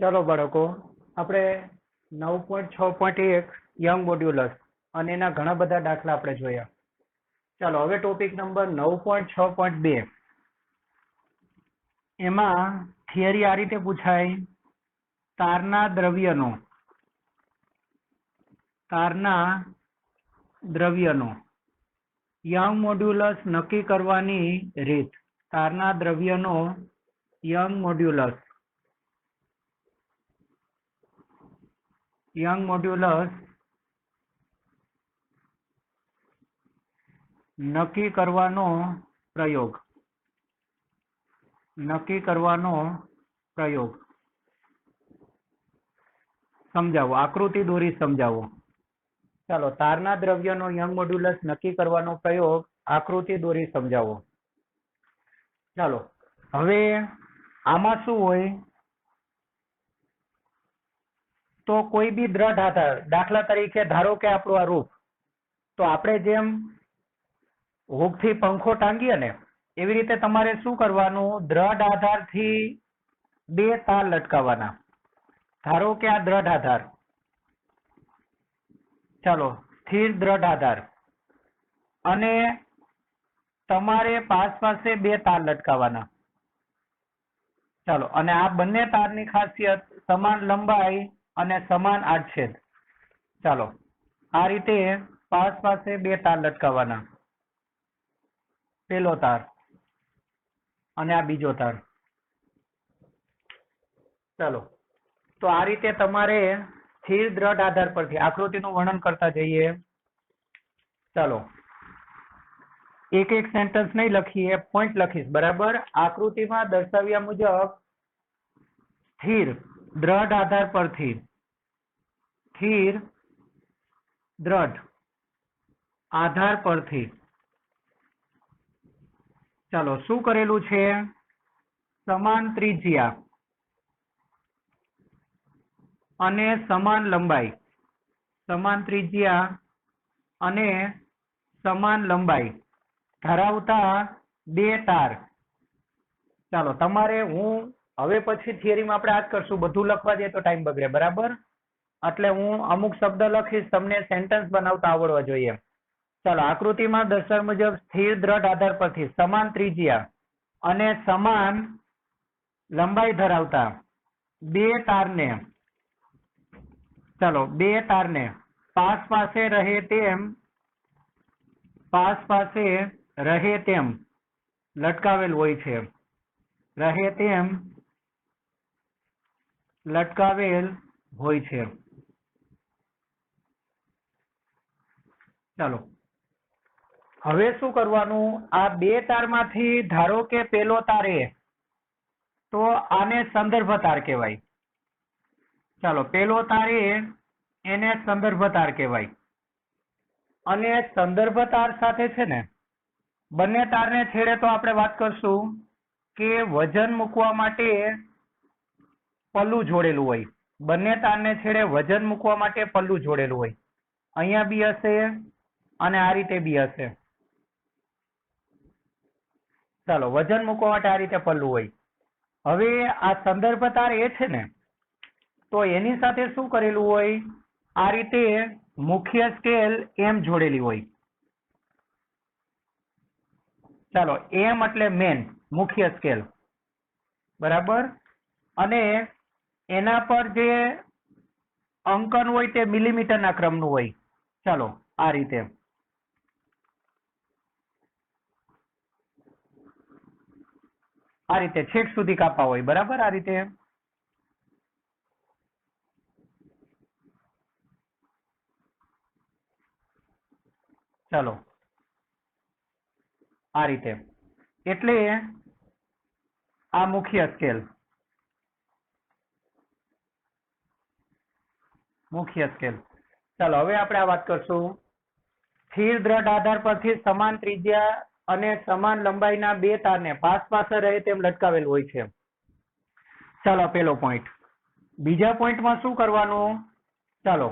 ચલો બાળકો, આપણે 9.6.1 યંગ મોડ્યુલસ અને એના ઘણા બધા દાખલા આપણે જોયા. ચાલો હવે ટોપિક નંબર 9.6.2. એમાં થિયરી આ રીતે પૂછાય: તારના દ્રવ્યનો યંગ મોડ્યુલસ નક્કી કરવાની રીત. તારના દ્રવ્યનો યંગ મોડ્યુલસ નક્કી કરવાનો પ્રયોગ સમજાવો, આકૃતિ દોરી સમજાવો. ચાલો, તારના દ્રવ્યનો યંગ મોડ્યુલસ નક્કી કરવાનો પ્રયોગ આકૃતિ દોરી સમજાવો. ચાલો, હવે આમાં શું હોય તો કોઈ બી દ્રઢ આધાર, દાખલા તરીકે ધારો કે આપણું આ રૂપ, તો આપણે જેમ હૂકથી પંખો ટાંગીએ ને એવી રીતે તમારે શું કરવાનું, દ્રઢ આધારથી બે તાર લટકાવવાના. ધારો કે આ દ્રઢ આધાર, ચાલો સ્થિર દ્રઢ આધાર, અને તમારે પાસે બે તાર લટકાવવાના. ચાલો, અને આ બંને તારની ખાસિયત સમાન લંબાઈ અને સમાન આડછેદ. ચાલો, આ રીતે પાસે બે તાર લટકાવવાના. પેલો તાર અને આ બીજો તાર. ચાલો, તો આ રીતે તમારે સ્થિર દ્રઢ આધાર પરથી આકૃતિનું વર્ણન કરતા જઈએ. ચાલો, એક એક સેન્ટેન્સ નહીં લખીએ, પોઈન્ટ લખીશ, બરાબર? આકૃતિમાં દર્શાવ્યા મુજબ સ્થિર દ્રઢ આધાર પરથી ચાલો શું કરેલું છે? સમાન ત્રિજ્યા અને સમાન લંબાઈ, ધરાવતા બે તાર. ચાલો, તમારે હું હવે પછી થિયરીમાં આપણે આ જ કરશું, બધું લખવા જઈએ તો ટાઈમ બગડે, બરાબર? એટલે હું અમુક શબ્દ લખીશ, તમને સેન્ટેન્સ બનાવતા આવડવા જોઈએ. ચાલો, આકૃતિમાં દર્શાવ્યા મુજબ સ્થિર દ્રઢ આધાર પરથી સમાન ત્રિજ્યા અને સમાન લંબાઈ ધરાવતા બે તારને, ચાલો બે તારને પાસે રહે તેમ લટકાવેલ હોય છે. ચાલો, હવે શું કરવાનું? આ બે તારમાંથી ધારો કે પેલો તાર એ, તો આને સંદર્ભ તાર કહેવાય. ચાલો, પેલો તાર એને સંદર્ભ તાર કહેવાય. અને સંદર્ભ તાર સાથે છે ને બંને તારને છેડે તો આપણે વાત કરશું કે વજન મૂકવા માટે પલ્લું જોડેલું હોય. બંને તારને છેડે વજન મૂકવા માટે પલ્લું જોડેલું હોય. અહીંયા બી હશે અને આ રીતે બી હશે. ચાલો, વજન મૂકવા માટે આ રીતે પલ્લું હોય. હવે આ સંદર્ભ તાર એ છે ને, તો એની સાથે શું કરેલું હોય? આ રીતે મુખ્ય સ્કેલ એમ જોડેલી હોય. ચાલો, એમ એટલે મેન, મુખ્ય સ્કેલ, બરાબર? અને એના પર જે અંકન હોય તે મિલીમીટરના ક્રમનું હોય. ચાલો, આ રીતે છેક સુધી કાપા હોય, બરાબર? આ રીતે. ચાલો, આ રીતે, એટલે આ મુખ્ય સ્કેલ. ચાલો, હવે આપણે આ વાત કરશું. સ્થિર દ્રઢ આધાર પરથી સમાન ત્રિજ્યા અને સમાન લંબાઈના બે તારને પાસે રહે તેમ લટકાવેલ હોય છે. ચાલો, પેલો પોઈન્ટ. બીજા પોઈન્ટમાં શું કરવાનું? ચાલો,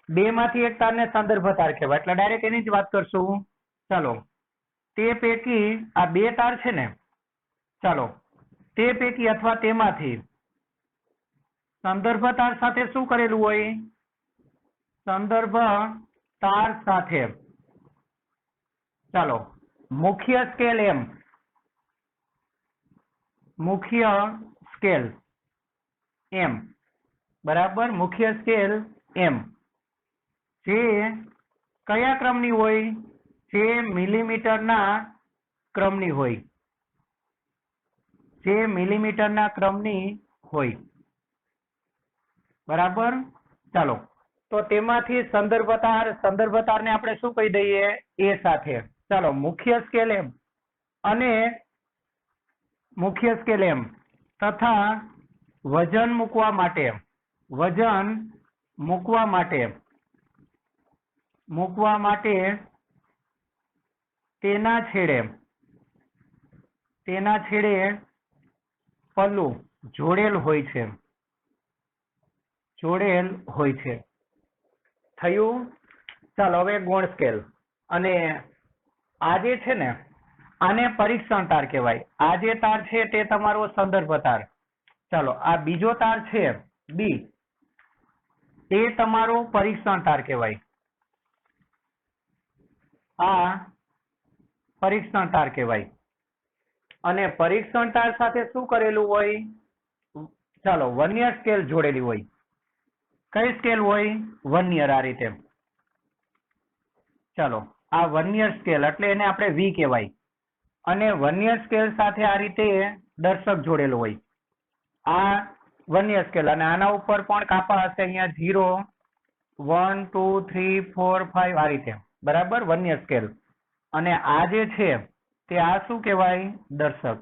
બે માંથી એક તારને સંદર્ભ તાર કહેવાય, એટલે ડાયરેક્ટ એની જ વાત કરશું. ચાલો, તે પૈકી આ બે તાર છે ને, ચાલો તે પૈકી અથવા તેમાંથી સંદર્ભ તાર સાથે શું કરેલું હોય? સંદર્ભ તાર સાથે ચાલો મુખ્ય સ્કેલ એમ, મુખ્ય સ્કેલ એમ, બરાબર, મુખ્ય સ્કેલ એમ જે કયા ક્રમની હોય? જે મિલીમીટરના ક્રમની હોય, જે મિલીમીટરના ક્રમની હોય, બરાબર. ચાલો તો તેમાંથી સંદર્ભ તારને આપણે શું કહી દઈએ? એ સાથે. ચાલો મુખ્ય સ્કેલ એમ અને મુખ્ય સ્કેલ એમ તથા વજન મૂકવા માટે, વજન મૂકવા માટે તેના છેડે પલ્લું જોડેલ હોય છે, જોડેલ હોય છે. થયું? ચાલો હવે ગૌણ સ્કેલ. અને આ જે છે ને આને પરીક્ષણ તાર કહેવાય. આ જે તાર છે તે તમારો સંદર્ભ તાર. ચાલો આ બીજો તાર છે બી, તે તમારો પરીક્ષણ તાર કહેવાય. આ પરીક્ષણ તાર કહેવાય. અને પરીક્ષણ તાર સાથે શું કરેલું હોય? ચાલો વર્નિયર સ્કેલ જોડેલી હોય. કઈ સ્કેલ હોય? વર્નિયર. આ રીતે. ચાલો આ વર્નિયર સ્કેલ એટલે એને આપણે વી કહેવાય. અને વર્નિયર સ્કેલ સાથે આ રીતે દર્શક જોડેલું હોય. આ વર્નિયર સ્કેલ અને આના ઉપર પણ કાપા હશે અહીંયા 0 1 2 3 4 5 આ રીતે, બરાબર, વર્નિયર સ્કેલ. અને આ જે છે તે આ શું કહેવાય? દર્શક.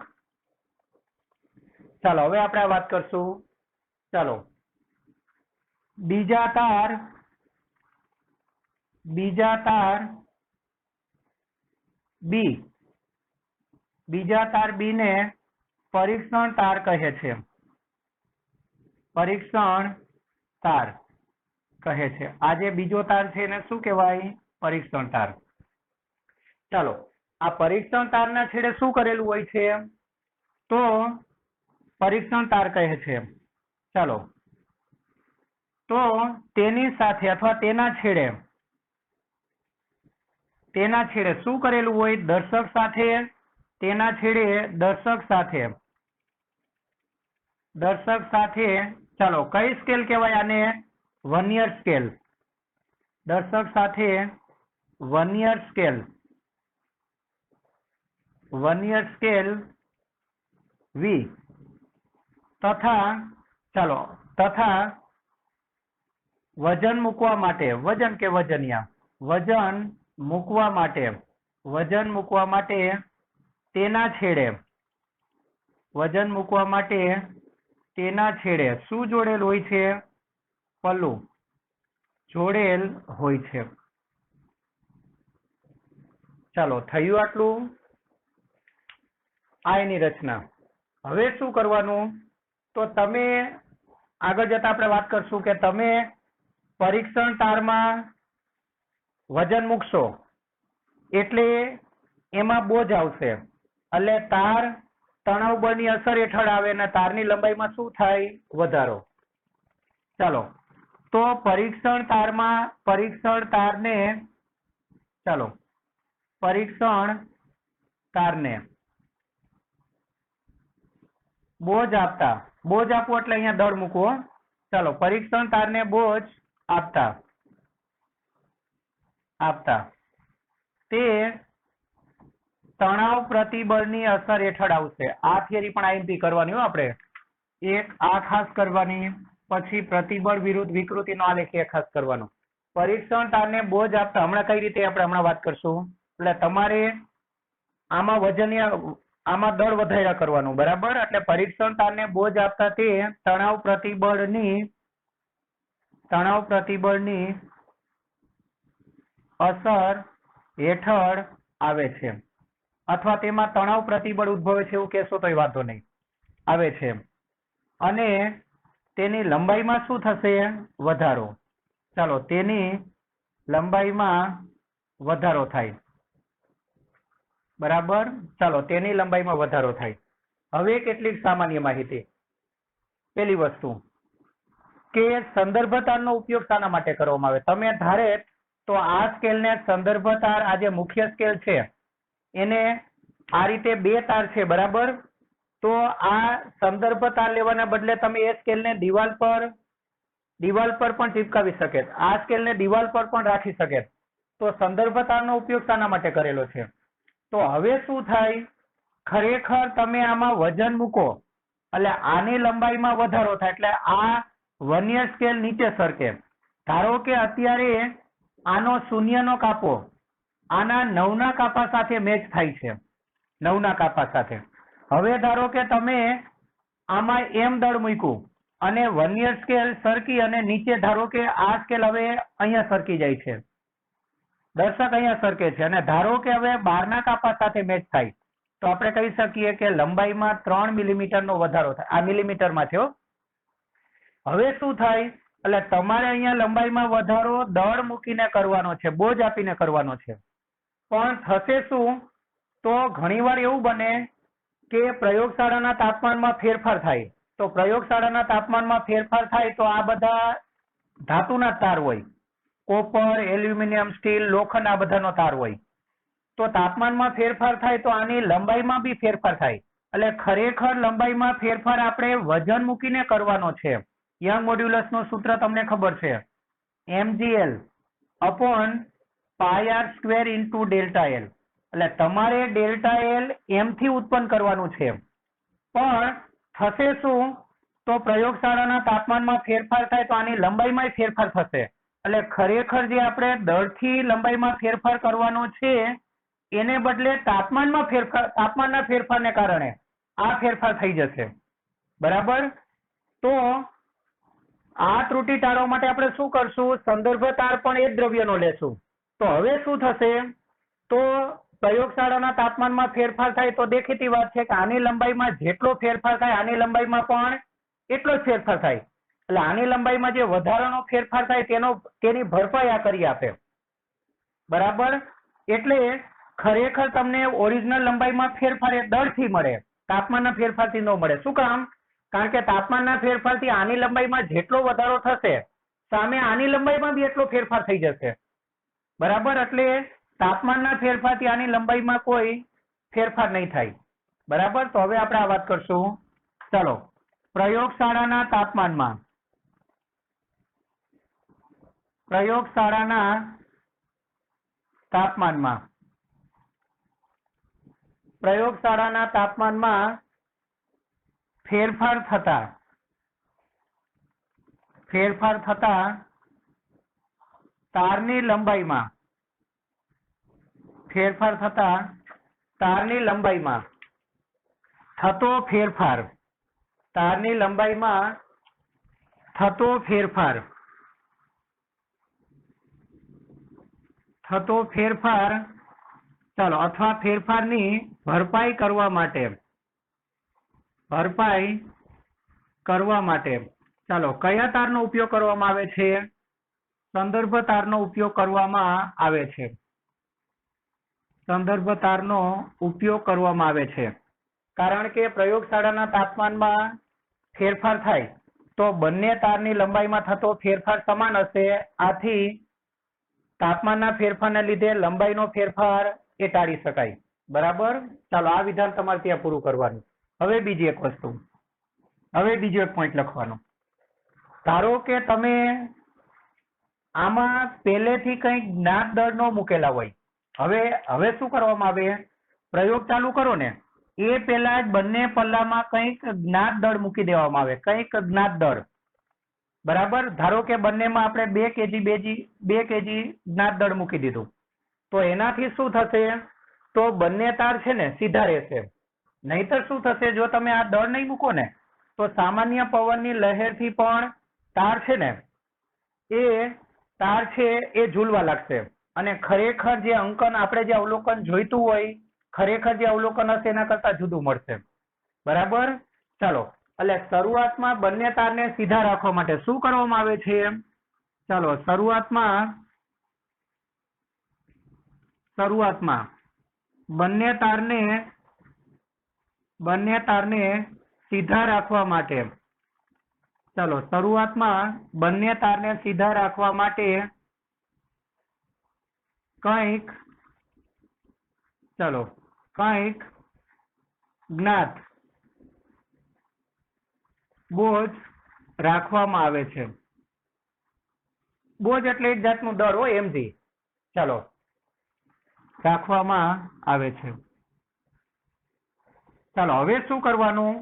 ચાલો હવે આપણે વાત કરશું. ચાલો બીજા તાર બી, બીજા તાર બી ને પરીક્ષણ તાર કહે છે. પરીક્ષણ તાર કહે છે. આ જે બીજો તાર છે એને શું કહેવાય? પરીક્ષણ તાર. ચાલો આ પરીક્ષણ તારના છેડે શું કરેલું હોય છે? તો પરીક્ષણ તાર કહે છે. ચાલો તો તેની સાથે અથવા તેના છેડે શું કરેલું હોય? દર્શક સાથે. તેના છેડે દર્શક સાથે ચાલો કઈ સ્કેલ કહેવાય આને? Vernier scale. દર્શક સાથે વર્નિયર સ્કેલ વી તથા ચાલો તથા વજન મૂકવા માટે, વજન કે વજનિયા, વજન મૂકવા માટે તેના છેડે શું જોડેલ હોય છે? પલ્લું જોડેલ હોય છે. ચાલો થયું આટલું? આ એની રચના. હવે શું કરવાનું? તો તમે આગળ જતા આપણે વાત કરશું કે તમે પરીક્ષણ તારમાં વજન મૂકશો એટલે એમાં બોજ આવશે, એટલે તાર તણાવ બળની અસર હેઠળ આવે અને તારની લંબાઈમાં શું થાય? વધારો. ચાલો તો પરીક્ષણ તારને બોજ આપવું એટલે અહીંયા દળ મૂકવો. ચાલો પરીક્ષણ તારને બોજ આપતા તે તણાવ પ્રતિબળની અસર હેઠળ આવશે. આ થિયરી પણ આઈએમપી કરવાની હોય આપણે. એક આ ખાસ કરવાની, પછી પ્રતિબળ વિરુદ્ધ વિકૃતિનો આલેખ એ ખાસ કરવાનો. પરીક્ષણ તારને બોજ આપતા હમણાં કઈ રીતે આપણે હમણાં વાત કરશું. એટલે તમારે આમાં આમાં દળ વધાર્યા કરવાનું, બરાબર. એટલે પરીક્ષણ તારને બોજ આપતા તે તણાવ પ્રતિબળની અસર હેઠળ આવે છે, અથવા તેમાં તણાવ પ્રતિબળ ઉદ્ભવે છે એવું કહેશો તોય વાંધો નહીં, આવે છે. અને તેની લંબાઈમાં શું થશે? વધારો. ચાલો તેની લંબાઈમાં વધારો થાય, બરાબર. ચાલો તેની લંબાઈમાં વધારો થાય. હવે કેટલીક સામાન્ય માહિતી. પહેલી વસ્તુ, કે સંદર્ભ તારનો ઉપયોગ શાના માટે કરવામાં આવે? તમે ધારે તો આ સ્કેલને સંદર્ભ તાર, આ જે મુખ્ય સ્કેલ છે એને આ રીતે બે તાર છે, બરાબર? તો આ સંદર્ભ તાર લેવાના બદલે તમે એ સ્કેલને દિવાલ પર પણ ચિપકાવી શકે, આ સ્કેલને દિવાલ પર પણ રાખી શકે. તો સંદર્ભ તારનો ઉપયોગ શાના માટે કરેલો છે? તો હવે શું થાય, ખરેખર તમે આમાં વજન મૂકો એટલે આની લંબાઈમાં વધારો થાય, એટલે આ વર્નિયર સ્કેલ નીચે સરકે. ધારો કે અત્યારે આનો 0 નો કાપો આના 9 ના કાપા સાથે મેચ થાય છે, 9 ના કાપા સાથે. હવે ધારો કે તમે આમાં એમ દળ મૂક્યું અને વર્નિયર સ્કેલ સરકી અને નીચે ધારો કે આ સ્કેલ હવે અહીંયા સરકી જાય છે, દર્શક અહીંયા સરકે છે, અને ધારો કે હવે 12 ના કાપા સાથે મેચ થાય, તો આપણે કહી શકીએ કે લંબાઈમાં 3 મિલીમીટરનો વધારો થાય. આ મિલીમીટરમાં છે. હવે શું થાય, એટલે તમારે અહીંયા લંબાઈમાં વધારો દળ મૂકીને કરવાનો છે, બોજ આપીને કરવાનો છે. પણ થશે શું, તો ઘણીવાર એવું બને કે પ્રયોગશાળાના તાપમાનમાં ફેરફાર થાય. તો પ્રયોગશાળાના તાપમાનમાં ફેરફાર થાય તો આ બધા ધાતુના તાર હોય, કોપર, એલ્યુમિનિયમ, સ્ટીલ, લોખંડ, આ બધાનો તાર હોય. તો તાપમાનમાં ફેરફાર થાય તો આની લંબાઈમાં બી ફેરફાર થાય. એટલે ખરેખર લંબાઈમાં ફેરફાર આપણે વજન મૂકીને કરવાનો છે. યંગ મોડ્યુલસનું સૂત્ર તમને ખબર છે, mgl upon pi r square into delta l. એટલે તમારે ડેલ્ટા એલ એમ થી ઉત્પન્ન કરવાનું છે. પણ થશે શું, તો પ્રયોગશાળાના તાપમાનમાં ફેરફાર થાય તો આની લંબાઈમાં ફેરફાર થશે. એટલે ખરેખર જે આપણે દળથી લંબાઈમાં ફેરફાર કરવાનો છે એને બદલે તાપમાનના ફેરફારને કારણે આ ફેરફાર થઈ જશે, બરાબર? તો આ ત્રુટિ ટાળવા માટે આપણે શું કરશું, સંદર્ભ તાર પણ એ જ દ્રવ્યનો લેશું. તો હવે શું થશે, તો પ્રયોગશાળાના તાપમાનમાં ફેરફાર થાય તો દેખીતી વાત છે કે આની લંબાઈમાં જેટલો ફેરફાર થાય આની લંબાઈમાં પણ એટલો જ ફેરફાર થાય. એટલે આની લંબાઈમાં જે વધારાનો ફેરફાર થાય તેની ભરપાઈ આ કરી આપે, બરાબર? એટલે ખરેખર તમને ઓરિજિનલ લંબાઈમાં ફેરફાર એ દળથી મળે, તાપમાનના ફેરફારથી ન મળે. શું કામ? કારણ કે તાપમાનના ફેરફારથી આની લંબાઈમાં જેટલો વધારો થશે સામે આની લંબાઈમાં બી એટલો ફેરફાર થઈ જશે, બરાબર? એટલે તાપમાનના ફેરફારથી આની લંબાઈમાં કોઈ ફેરફાર નહીં થાય, બરાબર? તો હવે આપણે આ વાત કરશું. ચાલો, પ્રયોગશાળાના તાપમાનમાં ફેરફાર થતા તારની લંબાઈમાં થતો ફેરફાર ચાલો, અથવા ફેરફારની ભરપાઈ કરવા માટે ચાલો કયા તારનો ઉપયોગ કરવામાં આવે છે? સંદર્ભ તારનો ઉપયોગ કરવામાં આવે છે. સંદર્ભ તારનો ઉપયોગ કરવામાં આવે છે કારણ કે પ્રયોગશાળાના તાપમાનમાં ફેરફાર થાય તો બંને તારની લંબાઈમાં થતો ફેરફાર સમાન હશે. આથી તાપમાનના ફેરફારને લીધે લંબાઈનો ફેરફાર એ ટાળી શકાય, બરાબર? ચાલો, આ વિધાન તમારે ત્યાં પૂરું કરવાનું. હવે બીજી એક વસ્તુ, બીજો એક પોઈન્ટ લખવાનો. ધારો કે તમે આમાં પહેલેથી કંઈક જ્ઞાત દળ ન મૂકેલા હોય. હવે શું કરવામાં આવે, પ્રયોગ ચાલુ કરો ને એ પહેલા જ બંને પલ્લામાં કંઈક જ્ઞાત દળ મૂકી દેવામાં આવે, કંઈક જ્ઞાત દળ, બરાબર? ધારો કે બંનેમાં આપણે 2 કેજી જ્ઞાત દળ મૂકી દીધું, તો એનાથી શું થશે, તો બંને તાર છે ને સીધા રહેશે. નહીતર શું થશે, જો તમે આ દળ નહીં મૂકો ને તો સામાન્ય પવનની લહેરથી પણ તાર છે ને એ ઝૂલવા લાગશે અને ખરેખર જે અંકન આપણે જે અવલોકન જોઈતું હોય, ખરેખર જે અવલોકન હશે એના કરતા જુદું મળશે, બરાબર? ચાલો, એટલે શરૂઆતમાં બંને તારને સીધા રાખવા માટે શું કરવામાં આવે છે? ચાલો, શરૂઆતમાં બંને તારને સીધા રાખવા માટે ચાલો શરૂઆતમાં બંને તારને સીધા રાખવા માટે કંઈક જ્ઞાત બોજ રાખવામાં આવે છે. બોજ એટલે એક જાતનું દળ હોય એમથી ચાલો રાખવામાં આવે છે. ચાલો હવે શું કરવાનું,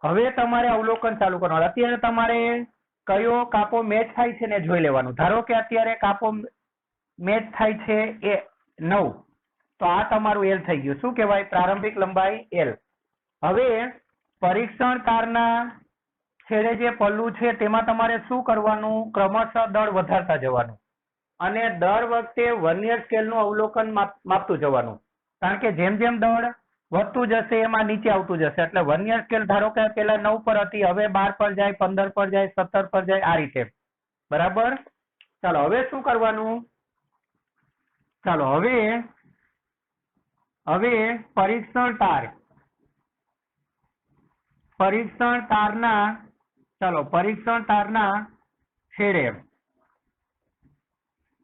હવે તમારે અવલોકન ચાલુ કરવાનું. અત્યારે તમારે કયો કાપો મેચ થાય છે ને જોઈ લેવાનું. ધારો કે અત્યારે કાપો મેચ થાય છે એ 9, તો આ તમારું એલ થઈ ગયું. શું કહેવાય? પ્રારંભિક લંબાઈ એલ. હવે પરીક્ષણ તારના છેડે જે પલ્લું છે તેમાં તમારે શું કરવાનું? ક્રમશઃ દળ વધારતા જવાનું અને દર વખતે વર્નિયર સ્કેલનું અવલોકન માપતું જવાનું. કારણ કે જેમ જેમ દળ વધતું જશે એમાં નીચે આવતું જશે. એટલે વર્નિયર સ્કેલ ધારો કે પેલા 9 પર હતી, હવે 12 પર જાય, 15 પર જાય, 17 પર જાય, આ રીતે. બરાબર? ચાલો હવે શું કરવાનું? ચાલો હવે પરીક્ષણ તારના છેડે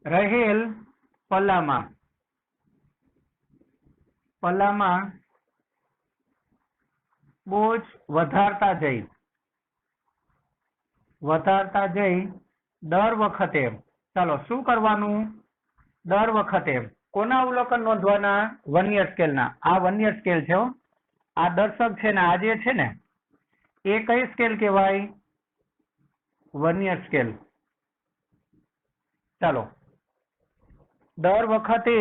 રહેલ પલ્લામાં બોજ વધારતા જઈ દર વખતે, ચાલો શું કરવાનું? દર વખતે કોના અવલોકન નોંધવાના? વર્નિયર સ્કેલના. આ વર્નિયર સ્કેલ છે, આ દર્શક છે ને આ જે છે ને એ કઈ સ્કેલ કહેવાય? Vernier scale. ચાલો દર વખતે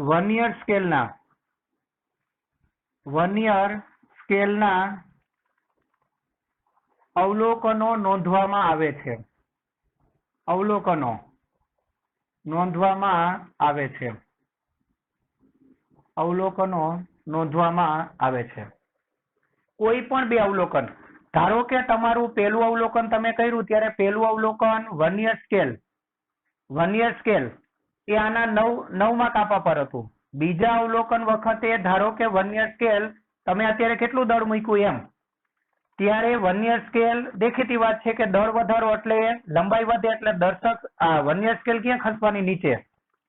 વર્નિયર સ્કેલના અવલોકનો નોંધવામાં આવે છે. કોઈ પણ બે અવલોકન, ધારો કે તમારું પહેલું અવલોકન તમે કર્યું ત્યારે પહેલું અવલોકન વર્નિયર સ્કેલ એ આના 9માં કાપા પર હતું. બીજા અવલોકન વખતે ધારો કે વર્નિયર સ્કેલ તમે અત્યારે કેટલું દળ મૂક્યું એમ, ત્યારે વર્નિયર સ્કેલ દેખીતી વાત છે કે દળ વધારો એટલે લંબાઈ વધે, એટલે દર્શક વર્નિયર સ્કેલ ક્યાં ખસવાની? નીચે.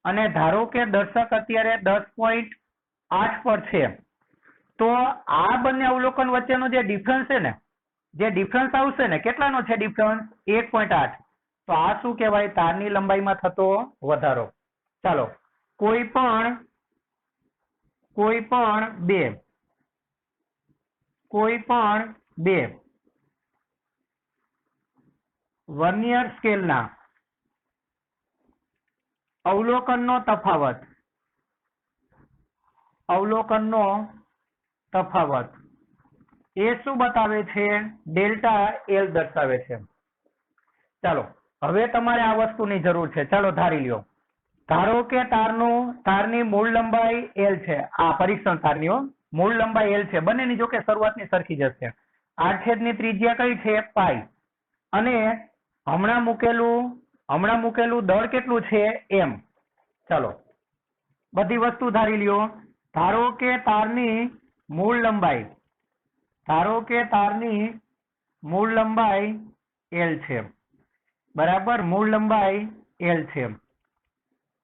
અને ધારો કે દર્શક અત્યારે 10.8 પર છે, તો આ બંને અવલોકન વચ્ચેનો જે ડિફરન્સ છે ને, જે ડિફરન્સ આવશે ને, કેટલાનો છે ડિફરન્સ? 1.8. તો આ શું કહેવાય? તારની લંબાઈમાં થતો વધારો. ચાલો કોઈ પણ બે વર્નિયર સ્કેલના અવલોકનનો તફાવત એ શું બતાવે છે? ડેલ્ટા એલ દર્શાવે છે. ચાલો હવે તમારે આ વસ્તુની જરૂર છે. ચાલો ધારી લ્યો, ધારો કે તારની મૂળ લંબાઈ એલ છે. આ પરીક્ષણ તારની મૂળ લંબાઈ એલ છે. બંનેની જો કે શરૂઆતની સરખી જ હશે. આડછેદની ત્રિજ્યા કઈ છે? પાઈ. અને હમણાં મૂકેલું દળ કેટલું છે? એમ. ચાલો બધી વસ્તુ ધારી લ્યો. ધારો કે તારની મૂળ લંબાઈ એલ છે. બરાબર? મૂળ લંબાઈ એલ છે.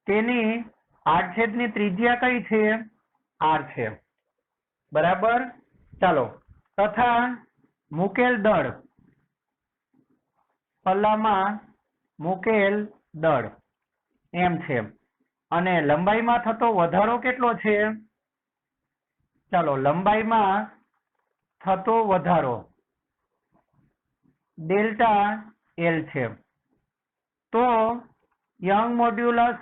તેની આડછેદની ત્રિજ્યા કઈ છે? આર છે. બરાબર? ચાલો તથા મૂકેલ દળ, પલ્લામાં મૂકેલ દળ એમ છે. અને લંબાઈમાં થતો વધારો કેટલો છે? ચાલો લંબાઈમાં થતો વધારો ડેલ્ટા એલ છે. તો યંગ મોડ્યુલસ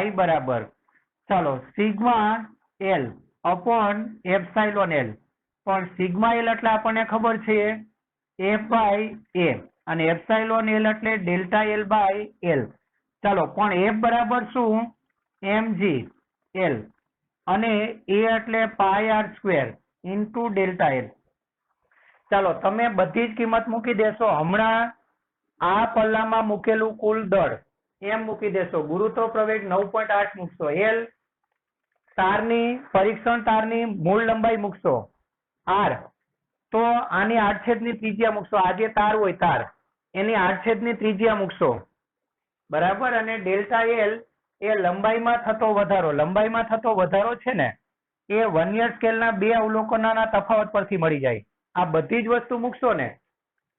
y બરાબર ચાલો sigma L upon epsilon L. પણ સિગ્મા એલ એટલે આપણને ખબર છે એફ બાય એ, અને એપ્સાઇલોન એલ એટલે ડેલ્ટા એલ બાય એલ. ચાલો પણ એફ બરાબર શું? mg એલ, અને એ એટલે pi r square into delta L. ચાલો તમે બધી જ કિંમત મૂકી દેશો. હમણાં આ પલ્લામાં મૂકેલું કુલ દળ એમ મૂકી દેશો. ગુરુત્વ પ્રવેગ 9.8 મૂકશો. એલ તારની પરીક્ષણ તારની મૂળ લંબાઈ મૂકશો. આર, તો આની આડછેદની ત્રિજ્યા મૂકશો. આ જે તાર હોય તાર એની આડછેદની ત્રિજ્યા મૂકશો, બરાબર. અને ડેલ્ટા એલ એ લંબાઈમાં થતો વધારો, લંબાઈમાં થતો વધારો છે ને એ વર્નિયર સ્કેલના બે અવલોકનના તફાવત પરથી મળી જાય. આ બધી જ વસ્તુ મૂકશો ને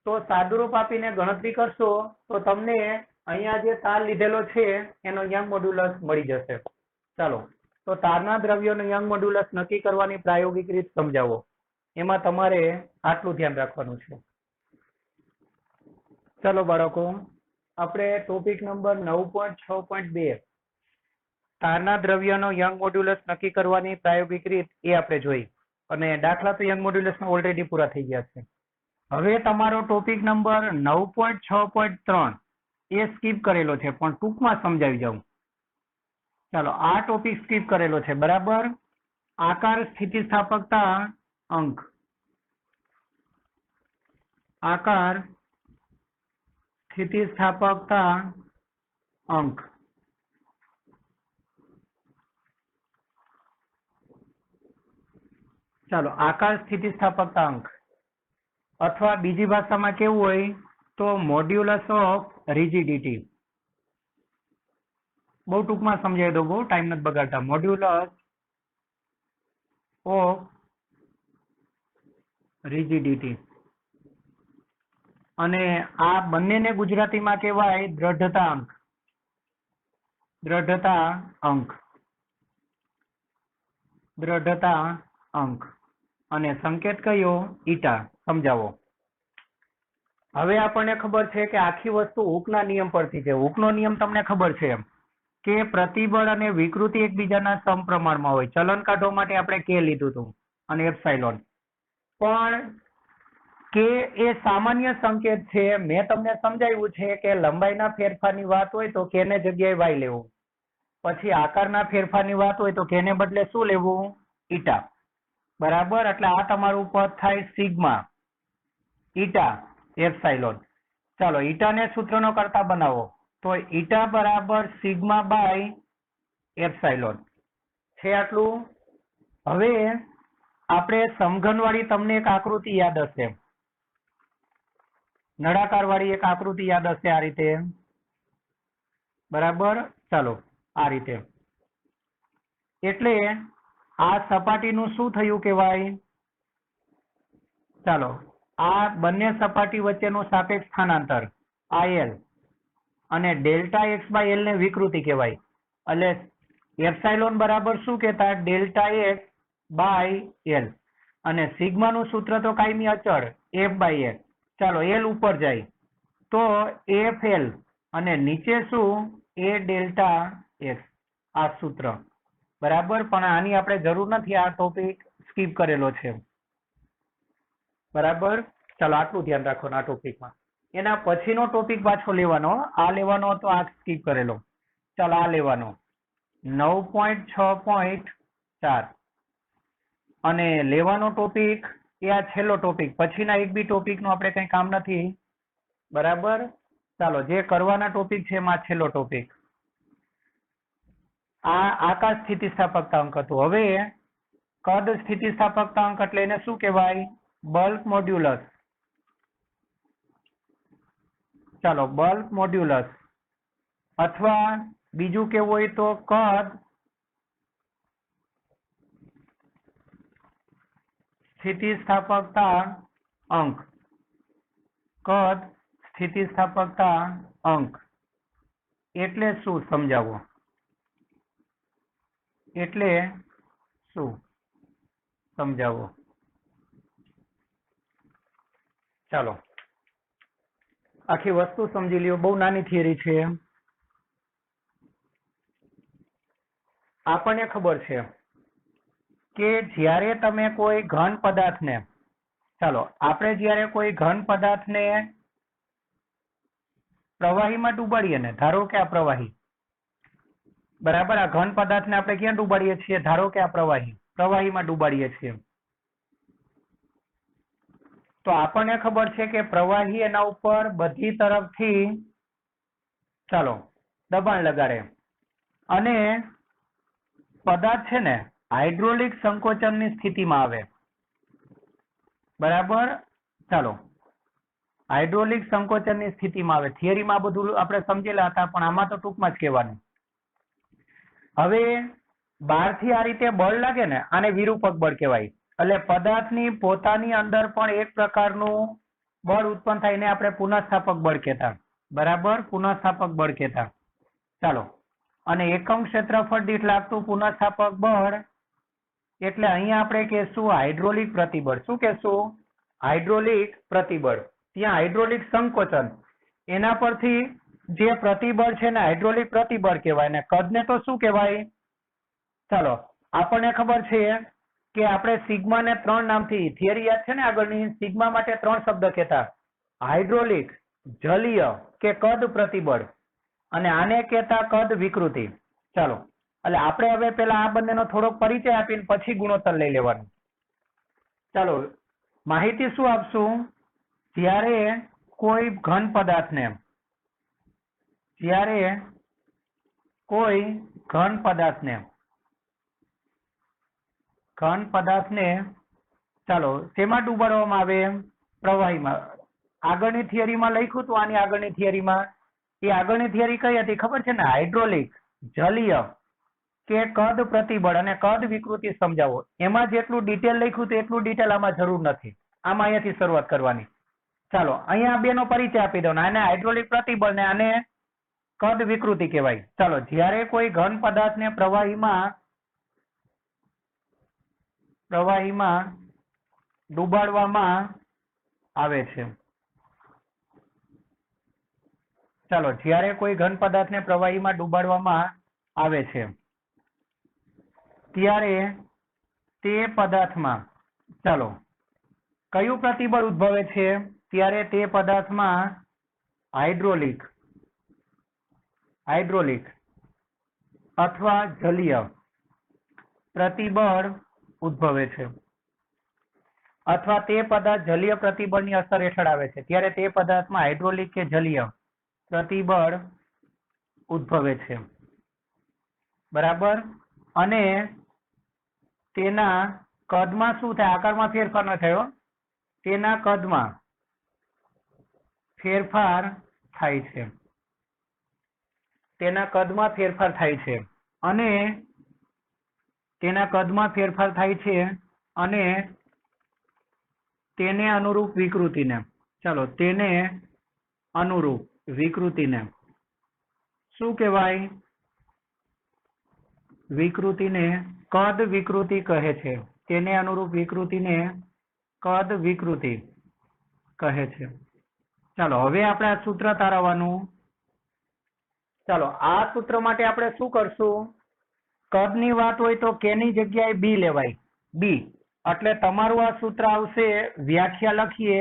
તો સાદુરૂપ આપીને ગણતરી કરશો તો તમને અહીંયા જે તાર લીધેલો છે એનો યંગ મોડ્યુલસ મળી જશે. ચાલો, તો તારના દ્રવ્યોનું યંગ મોડ્યુલસ નક્કી કરવાની પ્રાયોગિક રીત સમજાવો. એમાં તમારે આટલું ધ્યાન રાખવાનું છે. ચલો બાળકો, આપણે ટોપિક નંબર 9.6.2 તારના દ્રવ્યનો યંગ મોડ્યુલસ નક્કી કરવાની પ્રાયોગિક રીત એ આપણે જોઈ, અને દાખલા તો યંગ મોડ્યુલસના ઓલરેડી પૂરા થઈ ગયા છે. હવે તમારો ટોપિક નંબર 9.6.3 એ સ્કીપ કરેલો છે, પણ ટૂંકમાં સમજાવી જાઉં. ચાલો, આ ટોપિક સ્કીપ કરેલો છે, બરાબર. આકાર સ્થિતિસ્થાપકતા અંક, આકાર સ્થિતિસ્થાપકતા અંક. ચાલો, આકાર સ્થિતિસ્થાપકતા અંક, અથવા બીજી ભાષામાં કેવું હોય તો મોડ્યુલસ ઓફ રિજિડિટી. બહુ ટૂંકમાં સમજાવી દો, બહુ ટાઈમ નથી બગાડતા. Modulus of rigidity. અને આ બંનેને ગુજરાતીમાં કહેવાય દ્રઢતા અંક, દ્રઢતા અંક, દ્રઢતા અંક. અને સંકેત કયો? ઈટા. સમજાવો. હવે આપણને ખબર છે કે આખી વસ્તુ હૂકના નિયમ પરથી છે. હૂકનો નિયમ તમને ખબર છે કે પ્રતિબળ અને વિકૃતિ એકબીજાના સમપ્રમાણમાં હોય. ચલન કાઢવા માટે આપણે કે લીધું હતું અને એપ્સાઇલોન. પણ કે એ સામાન્ય સંકેત છે. મેં તમને સમજાવ્યું છે કે લંબાઈના ફેરફારની વાત હોય તો કેને જગ્યાએ વાય લેવું, પછી આકારના ફેરફારની વાત હોય તો કેને બદલે શું લેવું? ઈટા. બરાબર. એટલે આ તમારું પદ થાય સિગ્મા, ઈટા, એપ્સાઇલોન. ચાલો, ઈટાને સૂત્રનો કરતા બનાવો તો ઈટા બરાબર સિગ્મા બાય એપ્સાઇલોન છે. આટલું. હવે આપણે સમઘનવાળી તમને એક આકૃતિ યાદ હશે, નળાકાર વાળી એક આકૃતિ યાદ હશે આ રીતે, બરાબર. ચાલો, આ રીતે. એટલે આ સપાટીનું શું થયું કહેવાય? ચાલો, આ બંને સપાટી વચ્ચેનું સાપેક્ષ સ્થાનાંતર IL અને ડેલ્ટા એક્સ બાય એલ ને વિકૃતિ કહેવાય. એટલે એપ્સાઇલોન બરાબર શું કહેતા? Delta x by L. અને સિગ્માનું સૂત્ર તો કાયમી અચળ એફ બાય એલ. ચાલો, એલ ઉપર જાય તો એફ એલ અને નીચે શું? A delta x. આ સૂત્ર, બરાબર. પણ આની આપણે જરૂર નથી, આ ટોપિક સ્કીપ કરેલો છે, બરાબર. ચાલો, આટલું ધ્યાન રાખવાનું આ ટોપિકમાં. એના પછીનો ટોપિક પાછો લેવાનો, આ લેવાનો હતો, આ સ્કીપ કરેલો. ચાલો, આ લેવાનો 9.6.4 અને લેવાનો ટોપિક એ આ છેલ્લો ટોપિક. પછીના એક બી ટોપિકનું આપણે કંઈ કામ નથી, બરાબર. ચાલો, જે કરવાના ટોપિક છે એમાં છેલ્લો ટોપિક આ આકાર સ્થિતિસ્થાપકતા અંક હતું. હવે કદ સ્થિતિસ્થાપકતા અંક એટલે એને શું કહેવાય? Bulk modulus. ચાલો, બલ્ક મોડ્યુલસ, અથવા બીજું કેવું હોય તો કદ સ્થિતિસ્થાપકતા અંક. કદ સ્થિતિસ્થાપકતા અંક એટલે શું સમજાવો? એટલે શું સમજાવો? ચાલો, આખી વસ્તુ સમજી લ્યો. બહુ નાની થિયરી છે. આપણને ખબર છે કે જ્યારે તમે કોઈ ઘન પદાર્થને, ચાલો આપણે જ્યારે કોઈ ઘન પદાર્થને પ્રવાહીમાં ડૂબાડીએ ને, ધારો કે આ પ્રવાહી, બરાબર. આ ઘન પદાર્થને આપણે ક્યાં ડૂબાડીએ છીએ? ધારો કે આ પ્રવાહીમાં ડૂબાડીએ છીએ. તો આપણને ખબર છે કે પ્રવાહી એના ઉપર બધી તરફથી, ચાલો, દબાણ લગાડે અને પદાર્થ છે ને હાઇડ્રોલિક સંકોચનની સ્થિતિમાં આવે. બરાબર. ચાલો, હાઇડ્રોલિક સંકોચનની સ્થિતિમાં આવે. થિયરીમાં બધું આપણે સમજેલા હતા, પણ આમાં તો ટૂંકમાં જ કહેવાનું. હવે બહારથી આ રીતે બળ લાગે ને, આને વિરૂપક બળ કહેવાય. એટલે પદાર્થની પોતાની અંદર પણ એક પ્રકારનું બળ ઉત્પન્ન થાય, એને આપણે પુનઃસ્થાપક બળ કહેતા. બરાબર, પુનઃસ્થાપક બળ કહેતા. ચાલો, અને એકમ ક્ષેત્રફળ દીઠ લાગતું પુનઃસ્થાપક બળ એટલે અહીંયા આપણે કહેશું હાઇડ્રોલિક પ્રતિબળ. શું કહેશું? હાઇડ્રોલિક પ્રતિબળ. ત્યાં હાઇડ્રોલિક સંકોચન, એના પરથી જે પ્રતિબળ છે ને હાઇડ્રોલિક પ્રતિબળ કહેવાય. ને કદને તો શું કહેવાય? ચાલો, આપણને ખબર છે કે આપણે સિગ્મા ને 3 નામથી, થિયરી યાદ છે ને આગળની, સિગ્મા માટે 3 શબ્દ કહેતા: હાઇડ્રોલિક, જલીય કે કદ પ્રતિબળ, અને આને કહેતા કદ વિકૃતિ. ચાલો, એટલે આપણે હવે પેલા આ બંનેનો થોડોક પરિચય આપીને પછી ગુણોત્તર લઈ લેવાનું. ચાલો, માહિતી શું આપશું? જ્યારે કોઈ ઘન પદાર્થને, જ્યારે કોઈ ઘન પદાર્થને ચાલો શેમાં ડૂબાડવામાં આવે? પ્રવાહીમાં. આગળની થિયરીમાં લખ્યું હતું, આની આગળની થિયરીમાં. એ આગળની થિયરી કઈ હતી ખબર છે ને? હાઇડ્રોલિક, જલીય કે કદ પ્રતિબળ અને કદ વિકૃતિ સમજાવો. એમાં જેટલું ડિટેલ લખ્યું હતું એટલું ડિટેલ આમાં જરૂર નથી. આમાં અહીંયાથી શરૂઆત કરવાની. ચાલો, અહીંયા બેનો પરિચય આપી દો. આને હાઇડ્રોલિક પ્રતિબળ ને આને કદ વિકૃતિ કહેવાય. ચાલો, જ્યારે કોઈ ઘન પદાર્થને પ્રવાહીમાં ડુબાડવામાં આવે છે. ચાલો, જ્યારે કોઈ ઘન પદાર્થને પ્રવાહીમાં ડુબાડવામાં આવે છે ત્યારે તે પદાર્થમાં, ચાલો, કયું પ્રતિબળ ઉદ્ભવે છે? ત્યારે તે પદાર્થમાં હાઇડ્રોલિક અથવા જલીય પ્રતિબળ ઉદ્ભવે છે, અથવા તે પદાર્થ જલીય પ્રતિબળની અસર હેઠળ આવે છે ત્યારે તે પદાર્થમાં હાઇડ્રોલિક કે જલીય પ્રતિબળ ઉદ્ભવે છે. બરાબર. અને તેના કદમાં શું થાય? આકારમાં ફેરફાર ન થયો, તેના કદમાં ફેરફાર થાય છે. તેના કદમાં ફેરફાર થાય છે અને તેના કદમાં ફેરફાર થાય છે અને તેને અનુરૂપ વિકૃતિને, ચાલો, તેને અનુરૂપ વિકૃતિને શું કહેવાય? વિકૃતિને કદ વિકૃતિ કહે છે. તેને અનુરૂપ વિકૃતિને કદ વિકૃતિ કહે છે. ચાલો, હવે આપણે આ સૂત્ર તારવવાનું. ચાલો, આ સૂત્ર માટે આપણે શું કરશું? કદની વાત હોય તો કે ની જગ્યાએ બી લેવાય. બી એટલે તમારું આ સૂત્ર આવશે, વ્યાખ્યા લખીએ.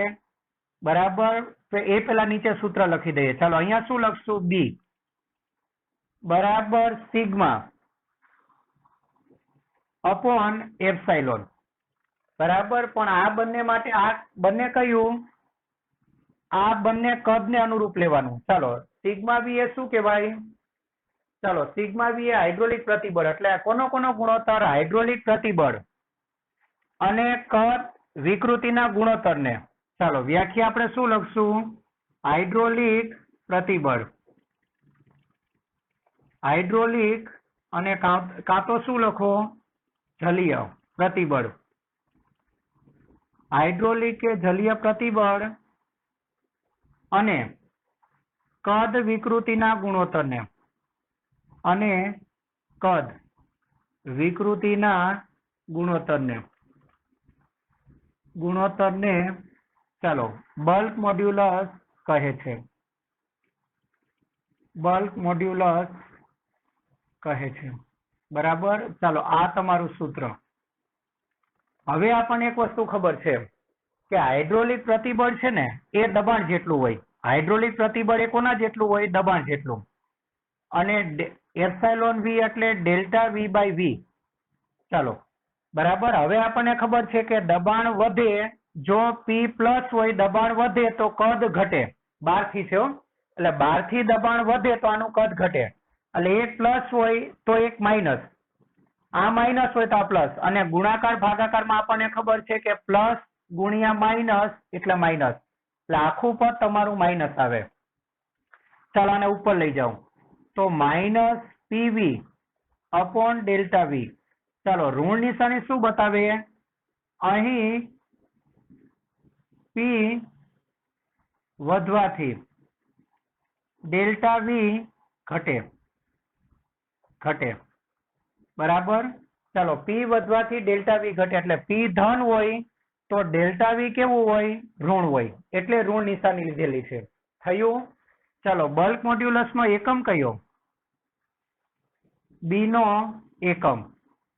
બરાબર, તો એ પેલા નીચે સૂત્ર લખી દઈએ. ચાલો, અહીંયા શું લખશું? બી બરાબર સિગ્મા અપોન એપ્સાઇલોન. બરાબર, પણ આ બંને માટે, આ બંને કયું? આ બંને કદને અનુરૂપ લેવાનું. ચાલો, સિગ્મા વી એ શું કહેવાય? ચાલો, સિગ્મા વી એ હાઇડ્રોલિક પ્રતિબળ. એટલે કોનો ગુણોત્તર? હાઇડ્રોલિક પ્રતિબળ અને કદ વિકૃતિના ગુણોત્તરને. ચાલો, વ્યાખ્યા આપણે શું લખશું? હાઇડ્રોલિક પ્રતિબળ, હાઇડ્રોલિક અને કાં તો શું લખો? જલીય પ્રતિબળ. હાઇડ્રોલિક કે જલીય પ્રતિબળ અને કદ વિકૃતિના ગુણોત્તરને, અને કદ વિકૃતિના ગુણોત્તરને ચાલો બલ્ક મોડ્યુલસ કહે છે. બલ્ક મોડ્યુલસ કહે છે. બરાબર. ચાલો, આ તમારું સૂત્ર. હવે આપણને એક વસ્તુ ખબર છે કે હાઇડ્રોલિક પ્રતિબળ છે ને એ દબાણ જેટલું હોય. હાઇડ્રોલિક પ્રતિબળ એ કોના જેટલું હોય? દબાણ જેટલું. અને એપ્સાઇલોન વી એટલે ડેલ્ટા વી બાય વી. ચાલો, બરાબર. હવે આપણને ખબર છે કે દબાણ વધે, જો પી પ્લસ હોય દબાણ વધે તો કદ ઘટે. 12 થી છે, એટલે 12 થી દબાણ વધે તો આનું કદ ઘટે. એટલે એક પ્લસ હોય તો એક માઇનસ, આ માઇનસ હોય તો આ પ્લસ. અને ગુણાકાર ભાગાકારમાં આપણને ખબર છે કે પ્લસ ગુણ્યા માઇનસ એટલે માઇનસ, એટલે આખું પદ તમારું માઇનસ આવે. ચાલો આને ઉપર લઈ જાઉં તો minus PV upon delta V. ચાલો ઋણ નિશાની શું બતાવે? અહીં પી વધવાથી ડેલ્ટા વી ઘટે. બરાબર. ચાલો પી વધવાથી ડેલ્ટા વી ઘટે એટલે પી ધન હોય તો ડેલ્ટા વી કેવું હોય? ઋણ હોય, એટલે ઋણ નિશાની લીધેલી છે. થયું? ચાલો બલ્ક મોડ્યુલસ નો એકમ કયો? બી નો એકમ.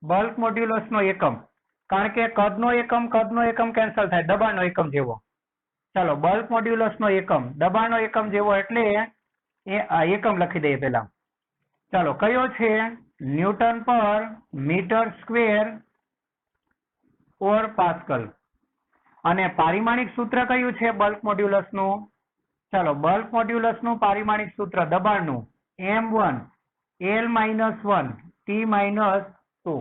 બલ્ક મોડ્યુલસ નો એકમ, કારણ કે કદનો એકમ કેન્સલ થાય દબાણનો એકમ જેવો. ચાલો બલ્ક મોડ્યુલસ નો એકમ દબાણનો એકમ જેવો, એટલે એકમ લખી દઈએ પેલા. ચાલો કયો છે? ન્યૂટન પર મીટર સ્ક્વેર ઓર પાસ્કલ. અને પારિમાણિક સૂત્ર કયું છે બલ્ક મોડ્યુલસ નું? ચાલો બલ્ક મોડ્યુલસ નું પારિમાણિક સૂત્ર દબાણનું M1 L-1 T-2.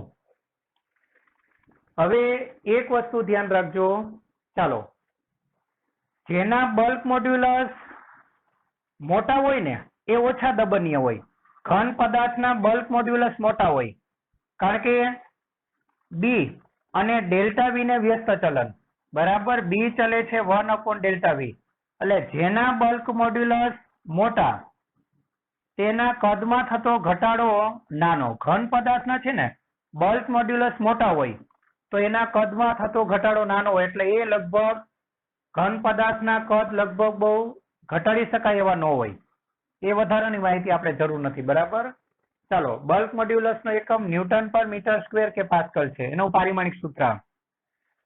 હવે એક વસ્તુ ધ્યાન રાખજો. ચાલો જેના બલ્ક મોડ્યુલસ મોટા હોય ને એ ઓછા દબનીય હોય. ઘન પદાર્થના બલ્ક મોડ્યુલસ મોટા હોય, કારણ કે બી અને ડેલ્ટા વી ને વ્યસ્ત ચલન. બરાબર. બી ચલે છે 1/Δv. એટલે જેના બલ્ક મોડ્યુલસ મોટા તેના કદમાં થતો ઘટાડો નાનો. ઘન પદાર્થના છે ને બલ્ક મોડ્યુલસ મોટા હોય તો એના કદમાં થતો ઘટાડો નાનો હોય, એટલે એ લગભગ ઘન પદાર્થના કદ લગભગ બહુ ઘટાડી શકાય એવા ન હોય. એ વધારાની માહિતી આપણે જરૂર નથી. બરાબર. ચાલો બલ્ક મોડ્યુલસ નો એકમ ન્યૂટન પર મીટર સ્ક્વેર કે પાસ્કલ છે, એનું પારિમાણિક સૂત્ર.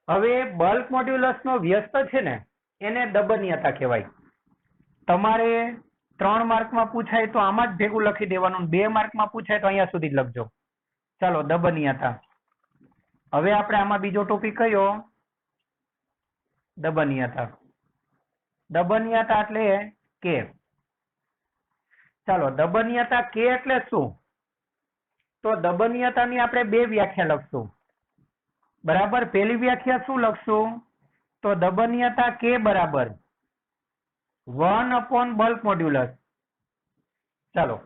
હવે બલ્ક મોડ્યુલસ નો વ્યસ્ત છે ને એને દબનીયતા કહેવાય. તમારે 3 માર્કમાં પૂછાય તો આમાં જ ભેગું લખી દેવાનું, 2 માર્કમાં પૂછાય તો અહીંયા સુધી જ લખજો. ચાલો દબનીયતા. હવે આપણે આમાં બીજો ટોપિક કયો? દબનીયતા. દબનીયતા એટલે કે. ચાલો દબનીયતા કે એટલે શું? તો દબનીયતાની આપણે 2 વ્યાખ્યા લખશું. બરાબર. પહેલી વ્યાખ્યા શું લખશું? તો દબનીયતા કે બરાબર 1 બલ્ક મોડ્યુલસ. ચાલો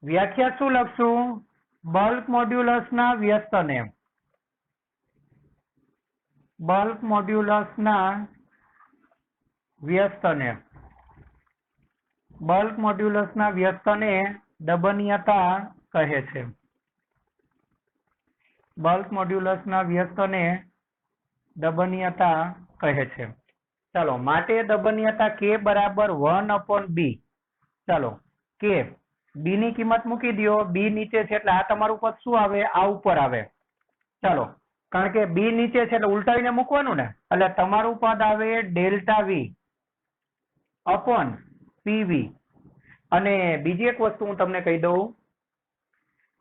વ્યાખ્યા શું લખશું? બલ્ક મોડ્યુલસ ના વ્યસ્તને. બલ્ક મોડ્યુલસ ના વ્યસ્તને. બલ્ક મોડ્યુલસ ના વ્યસ્તને દબનીયતા કહે છે. બલ્ક મોડ્યુલસ ના વ્યસ્તને દબનીયતા કહે છે. ચાલો માટે દબનીયતા કે બરાબર 1/b. ચાલો કે બી ની કિંમત મૂકી દો. બી નીચે છે એટલે આ તમારું પદ શું આવે? આ ઉપર આવે. ચાલો કારણ કે બી નીચે છે એટલે ઉલટાવીને મૂકવાનું ને, એટલે તમારું પદ આવે ડેલ્ટા વી અપોન પીવી. અને બીજી એક વસ્તુ હું તમને કહી દઉં,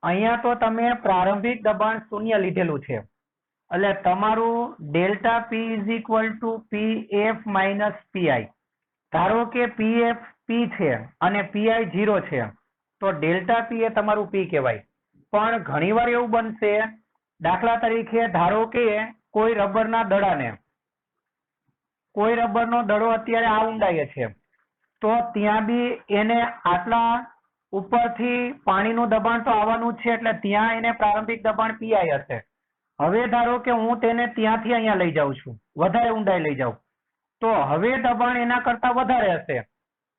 અહીંયા તો તમે પ્રારંભિક દબાણ 0 લીધેલું છે, એટલે તમારું delta P is equal to PF minus PI. ધારો કે પીએફ પી છે અને પીઆઈ 0 છે તો ડેલ્ટા પી એ તમારું પી કહેવાય. પણ ઘણીવાર એવું બનશે, દાખલા તરીકે ધારો કે કોઈ રબરના દડાને, કોઈ રબરનો દડો અત્યારે આ ઊંડાઈએ છે તો ત્યાં બી એને આટલા ઉપરથી પાણીનું દબાણ તો આવવાનું જ છે, એટલે ત્યાં એને પ્રારંભિક દબાણ પીઆઈ હશે. હવે ધારો કે હું તેને ત્યાંથી અહીંયા લઈ જાઉં છું, વધારે ઊંડાઈ લઈ જાઉં, તો હવે દબાણ એના કરતા વધારે હશે.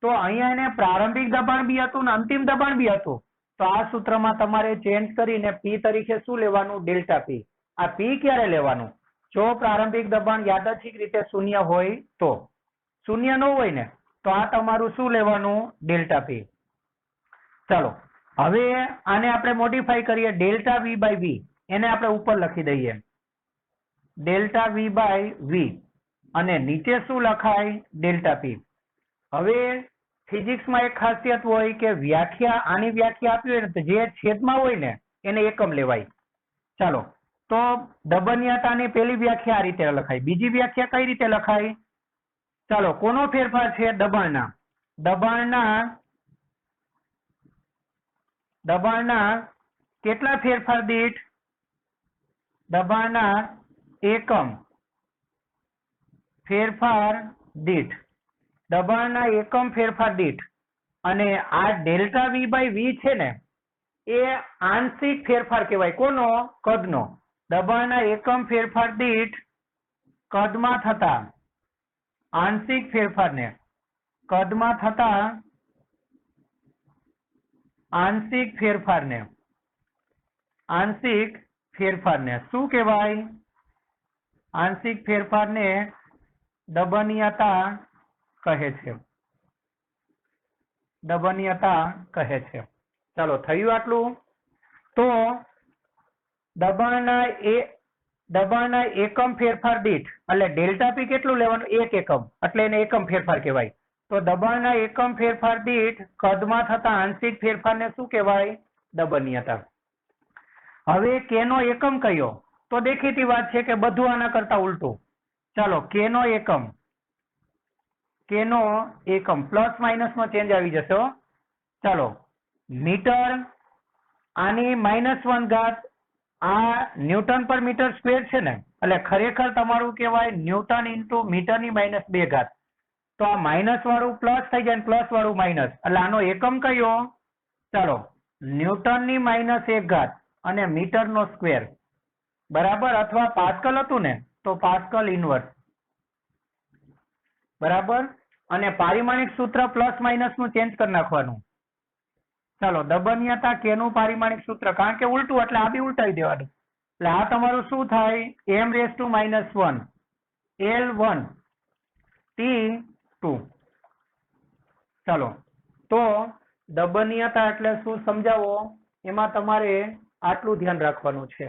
તો અહીંયા એને પ્રારંભિક દબાણ બી હતું ને અંતિમ દબાણ બી હતું. તો આ સૂત્રમાં તમારે ચેન્જ કરીને પી તરીકે શું લેવાનું? ડેલ્ટા પી. આ પી ક્યારે લેવાનું? જો પ્રારંભિક દબાણ યાદચ્છિક રીતે 0 હોય તો. 0 ન હોય ને તો આ તમારું શું લેવાનું? ડેલ્ટા પી. ચાલો હવે આને આપણે મોડિફાઈ કરીએ. ડેલ્ટા વી બાય વી એને આપણે ઉપર લખી દઈએ, ડેલ્ટા વી બાય વી, અને નીચે શું લખાય? ડેલ્ટા પી. હવે ફિઝિક્સમાં એક ખાસિયત હોય કે વ્યાખ્યા, આની વ્યાખ્યા આપી હોય ને જે છેદમાં હોય ને એને એકમ લેવાય. ચાલો તો દબનીયતાની પહેલી વ્યાખ્યા આ રીતે લખાય. બીજી વ્યાખ્યા કઈ રીતે લખાય? ચાલો કોનો ફેરફાર છે? દબાણના કેટલા ફેરફાર દીઠ? દબાણના એકમ ફેરફાર દીઠ, દબાણના એકમ ફેરફાર દીઠ. અને આ ડેલ્ટા વી બાય વી છે ને એ આંશિક ફેરફાર કહેવાય. કોનો? કદનો. દબાણના એકમ ફેરફાર દીઠ કદમાં થતા આંશિક ફેરફારને કદમાં થતા આંશિક ફેરફારને શું કહેવાય? આંશિક ફેરફારને દબનીયતા કહે છે. દબનીયતા કહે છે. ચાલો, થયું આટલું? તો દબાણના એકમ ફેરફાર દીઠ એટલે ડેલ્ટા પી કેટલું લેવાનું? 1 એકમ, એટલે એને એકમ ફેરફાર કહેવાય. તો દબાણના એકમ ફેરફાર દીઠ કદમાં થતા આંશિક ફેરફારને શું કહેવાય? દબનીયતા. હવે કે નો એકમ કયો? તો દેખીતી વાત છે કે બધું આના કરતા ઉલટું. ચાલો, કે નો એકમ પ્લસ માઇનસ નો ચેન્જ આવી જશે હો. ચાલો, મીટર, આની -1 ઘાત, આ ન્યૂટન પર મીટર સ્ક્વેર છે ને, એટલે ખરેખર તમારું કહેવાય ન્યૂટન ઇન્ટુ મીટરની -2 ઘાત. તો આ માઇનસ વાળું પ્લસ થઈ જાય, પ્લસ વાળું માઇનસ, એટલે આનો એકમ કયો? ચાલો, ન્યૂટનની -1 ઘાત અને મીટરનો સ્ક્વેર, બરાબર. અથવા પાસ્કલ હતું ને તો પાસ્કલ ઇનવર્સ, બરાબર. અને પારિમાણિક સૂત્ર પ્લસ માઇનસ નું ચેન્જ કરી નાખવાનું. ચાલો, દબનીયતા કે નું પારિમાણિક સૂત્ર, કારણ કે ઉલટું એટલે આ બી ઉલટાવી દેવાનું. એટલે આ તમારું શું થાય? m⁻⁻1 L1 T2. ચાલો, તો દબનીયતા એટલે શું સમજાવો? એમાં તમારે આટલું ધ્યાન રાખવાનું છે.